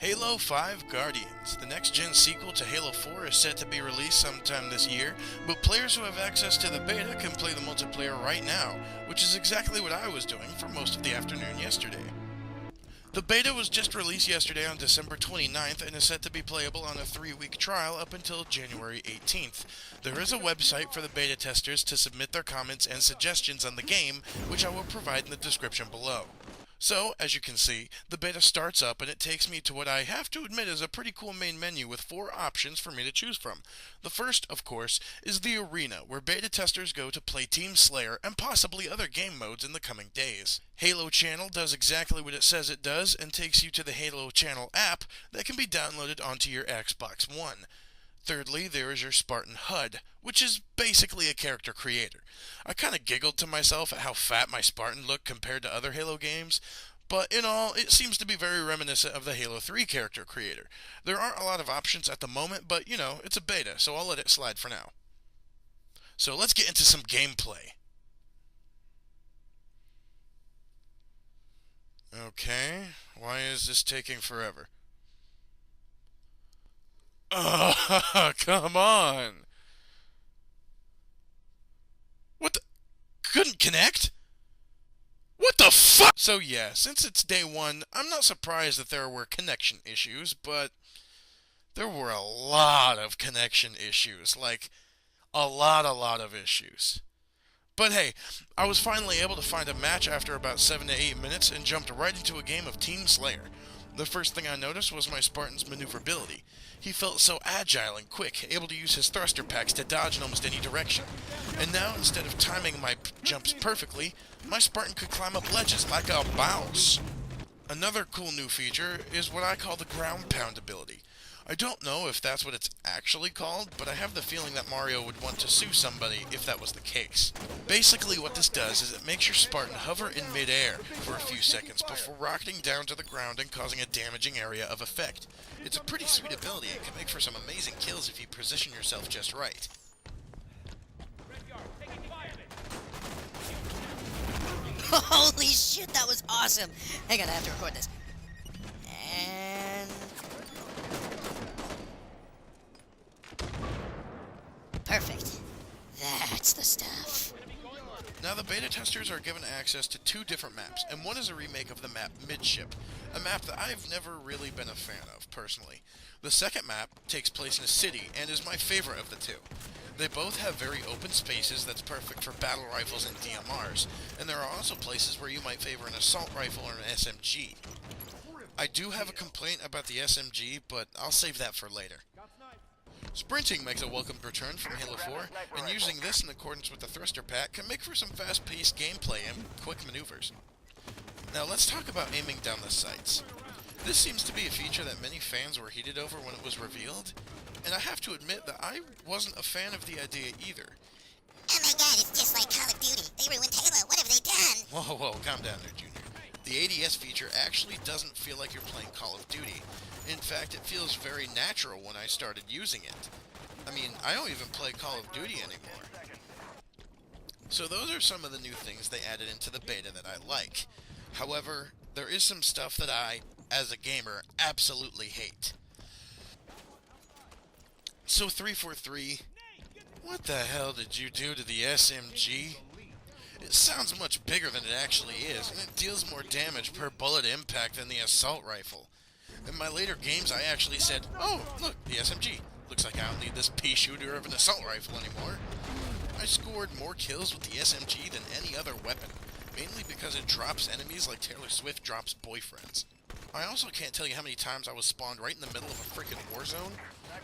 Halo 5 Guardians. The next-gen sequel to Halo 4 is set to be released sometime this year, but players who have access to the beta can play the multiplayer right now, which is exactly what I was doing for most of the afternoon yesterday. The beta was just released yesterday on December 29th and is set to be playable on a 3-week trial up until January 18th. There is a website for the beta testers to submit their comments and suggestions on the game, which I will provide in the description below. So, as you can see, the beta starts up and it takes me to what I have to admit is a pretty cool main menu with 4 options for me to choose from. The first, of course, is the arena, where beta testers go to play Team Slayer and possibly other game modes in the coming days. Halo Channel does exactly what it says it does and takes you to the Halo Channel app that can be downloaded onto your Xbox One. Thirdly, there is your Spartan HUD, which is basically a character creator. I kinda giggled to myself at how fat my Spartan looked compared to other Halo games, but in all, it seems to be very reminiscent of the Halo 3 character creator. There aren't a lot of options at the moment, but it's a beta, so I'll let it slide for now. So let's get into some gameplay. Okay, why is this taking forever? Oh, come on! What the? Couldn't connect? What the fuck? So yeah, since it's day one, I'm not surprised that there were connection issues, but there were a lot of connection issues. Like, a lot of issues. But hey, I was finally able to find a match after about 7 to 8 minutes and jumped right into a game of Team Slayer. The first thing I noticed was my Spartan's maneuverability. He felt so agile and quick, able to use his thruster packs to dodge in almost any direction. And now, instead of timing my jumps perfectly, my Spartan could climb up ledges like a boss. Another cool new feature is what I call the ground pound ability. I don't know if that's what it's actually called, but I have the feeling that Mario would want to sue somebody if that was the case. Basically what this does is it makes your Spartan hover in midair for a few seconds before rocketing down to the ground and causing a damaging area of effect. It's a pretty sweet ability and can make for some amazing kills if you position yourself just right. Holy shit, that was awesome! Hang on, I have to record this. And... perfect. That's the stuff. Now the beta testers are given access to 2 different maps, and one is a remake of the map Midship, a map that I've never really been a fan of, personally. The second map takes place in a city, and is my favorite of the 2. They both have very open spaces that's perfect for battle rifles and DMRs, and there are also places where you might favor an assault rifle or an SMG. I do have a complaint about the SMG, but I'll save that for later. Sprinting makes a welcomed return from Halo 4, and using this in accordance with the thruster pack can make for some fast-paced gameplay and quick maneuvers. Now let's talk about aiming down the sights. This seems to be a feature that many fans were heated over when it was revealed, and I have to admit that I wasn't a fan of the idea either. Oh my god, it's just like Call of Duty. They ruined Halo. What have they done? Whoa, calm down there, Junior. The ADS feature actually doesn't feel like you're playing Call of Duty. In fact, it feels very natural when I started using it. I mean, I don't even play Call of Duty anymore. So those are some of the new things they added into the beta that I like. However, there is some stuff that I, as a gamer, absolutely hate. So 343, what the hell did you do to the SMG? It sounds much bigger than it actually is, and it deals more damage per bullet impact than the assault rifle. In my later games, I actually said, oh, look, the SMG. Looks like I don't need this pea shooter of an assault rifle anymore. I scored more kills with the SMG than any other weapon, mainly because it drops enemies like Taylor Swift drops boyfriends. I also can't tell you how many times I was spawned right in the middle of a freaking war zone,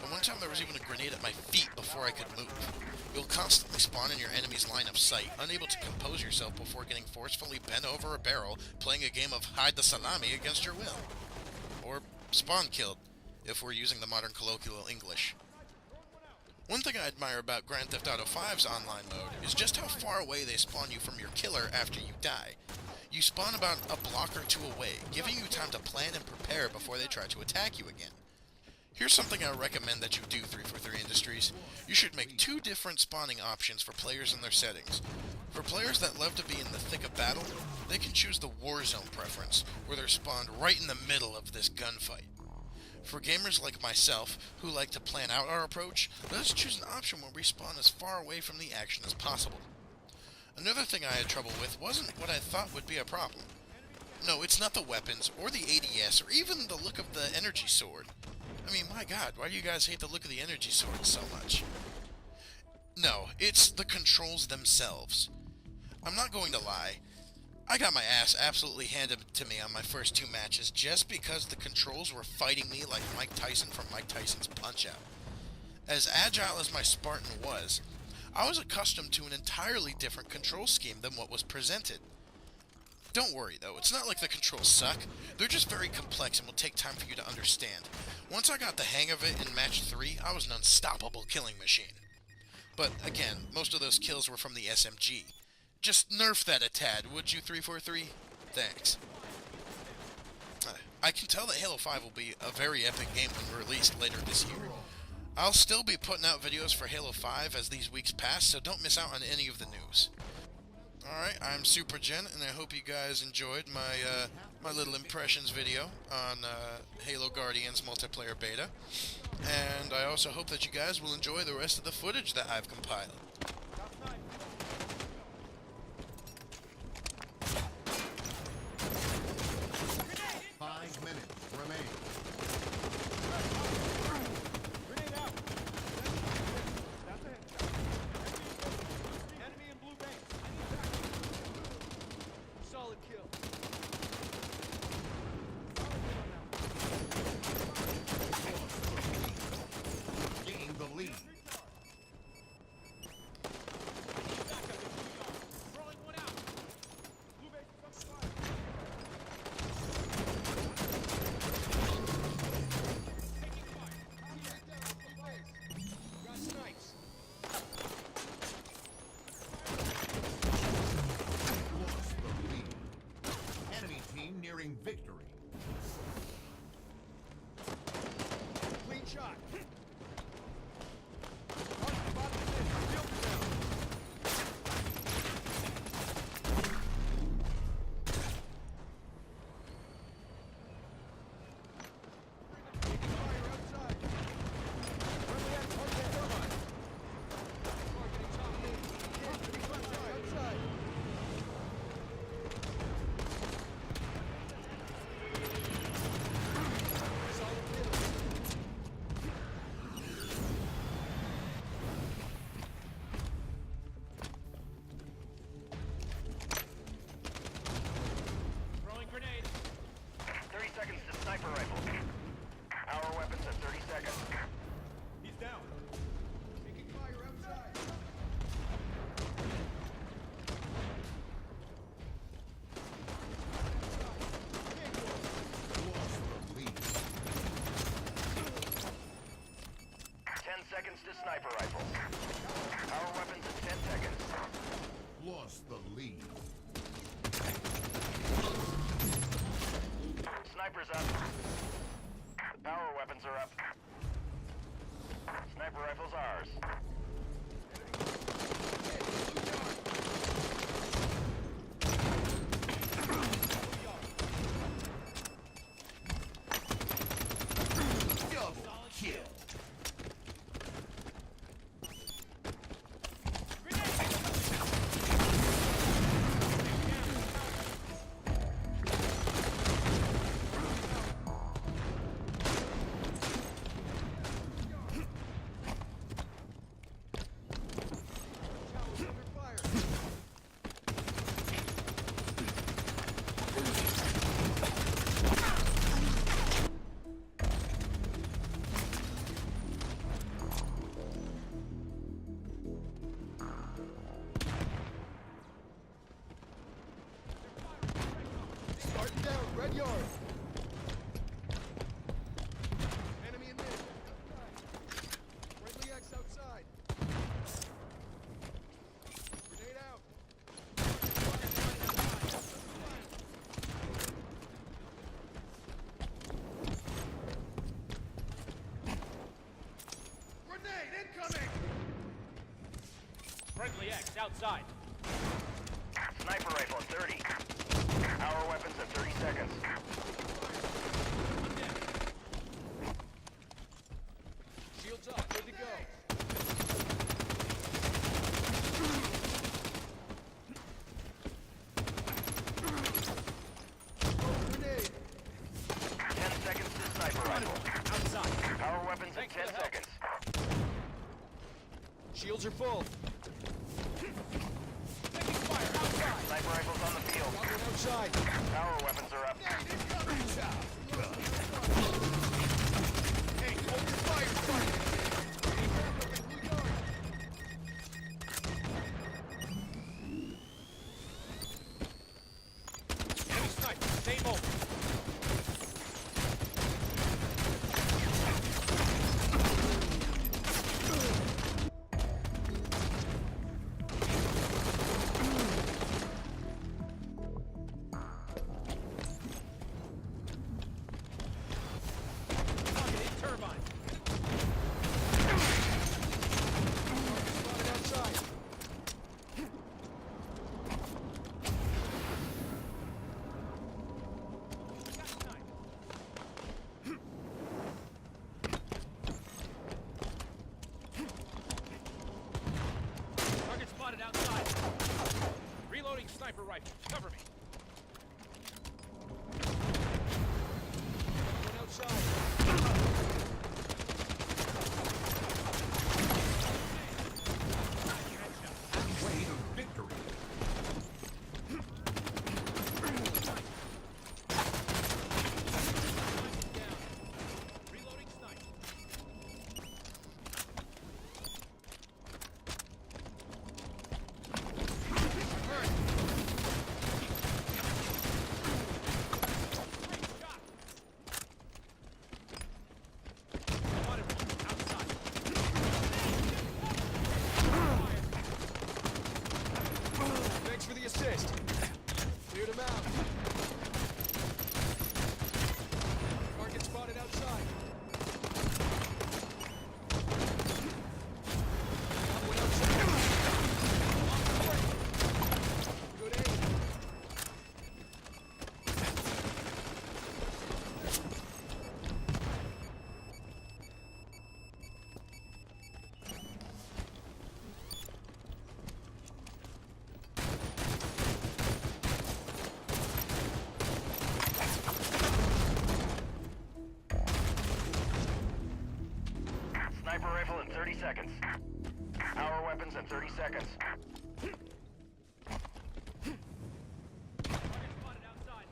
and one time there was even a grenade at my feet before I could move. You'll constantly spawn in your enemy's line of sight, unable to compose yourself before getting forcefully bent over a barrel, playing a game of hide the salami against your will. Or spawn killed, if we're using the modern colloquial English. One thing I admire about Grand Theft Auto 5's online mode is just how far away they spawn you from your killer after you die. You spawn about a block or 2 away, giving you time to plan and prepare before they try to attack you again. Here's something I recommend that you do, 343 Industries. You should make 2 different spawning options for players in their settings. For players that love to be in the thick of battle, they can choose the Warzone preference, where they're spawned right in the middle of this gunfight. For gamers like myself, who like to plan out our approach, let us choose an option where we spawn as far away from the action as possible. Another thing I had trouble with wasn't what I thought would be a problem. No, it's not the weapons, or the ADS, or even the look of the energy sword. I mean, my god, why do you guys hate the look of the energy sword so much? No, it's the controls themselves. I'm not going to lie. I got my ass absolutely handed to me on my first 2 matches just because the controls were fighting me like Mike Tyson from Mike Tyson's Punch-Out. As agile as my Spartan was, I was accustomed to an entirely different control scheme than what was presented. Don't worry though, it's not like the controls suck. They're just very complex and will take time for you to understand. Once I got the hang of it in match 3, I was an unstoppable killing machine. But again, most of those kills were from the SMG. Just nerf that a tad, would you, 343? Thanks. I can tell that Halo 5 will be a very epic game when released later this year. I'll still be putting out videos for Halo 5 as these weeks pass, so don't miss out on any of the news. Alright, I'm Super Gen, and I hope you guys enjoyed my little impressions video on Halo Guardians multiplayer beta. And I also hope that you guys will enjoy the rest of the footage that I've compiled. 5 minutes remain. Grenade out. That's it. Enemy in blue base. I need backup. Solid kill. Gain the lead. Rolling one out. Blue base is on fire. Taking fire. Got snipes. Lost the lead. Enemy team nearing victory. Clean shot. Target bottom of the net. Filter down. Taking fire outside. Friendly at target turbine. Targeting top mid. Taking fire outside. Solid kill. Throwing grenade. 30 seconds to sniper rifle. Power weapons at 30 seconds. He's down. Taking fire outside. Lost the lead. 10 seconds to sniper rifle. Power weapons at 10 seconds. Lost the lead. Sniper's up. The power weapons are up. Sniper rifle's ours. Double kill. Under fire. Starting down, red yard. Enemy in mid. Friendly X outside. Grenade out. Grenade incoming! Friendly X outside. Sniper rifle at 30. Power weapons at 30 seconds. weapons in 10 seconds. Shields are full. Taking fire outside. Sniper rifles on the field. Got one outside. Power weapons are up. Hey, hold your fire, Sergeant. Enemy sniper, stay mobile. Targeting turbine. Spotted outside. Got sniped. Target spotted outside. Reloading sniper rifle. Cover me. One outside. Way to victory. Down. Reloading sniper. Hurt. Great shot. Spotted one. Outside. Thanks for the assist. Cleared him out. Target spotted outside. Got one outside. On the break. Good aim. Sniper rifle in 30 seconds. Power weapons in 30 seconds. Target spotted outside.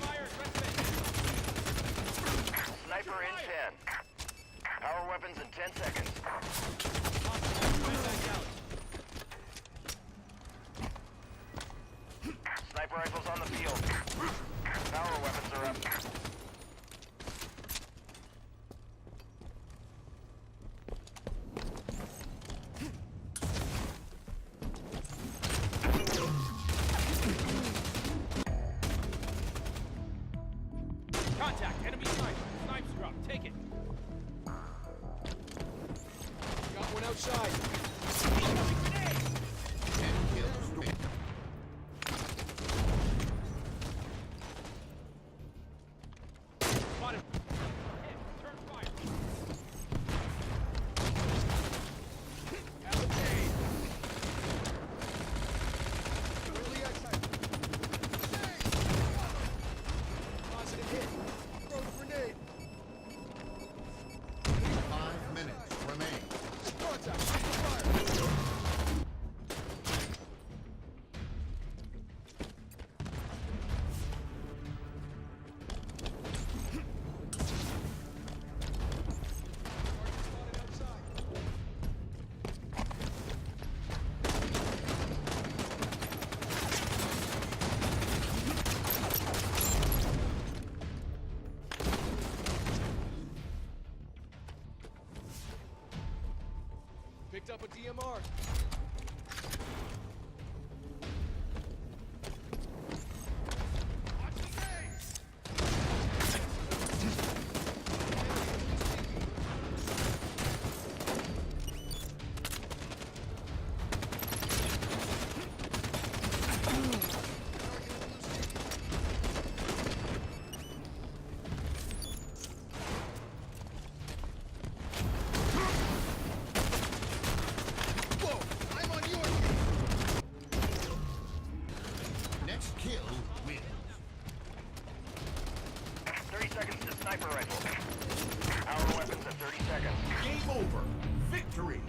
Fire, Sniper in 10. Power weapons in 10 seconds. Sniper rifles on the field. Power weapons are up. Contact, enemy sniper. Snipes drop, take it. Got one outside. sniper rifle. Power weapons at 30 seconds. Game over. Victory.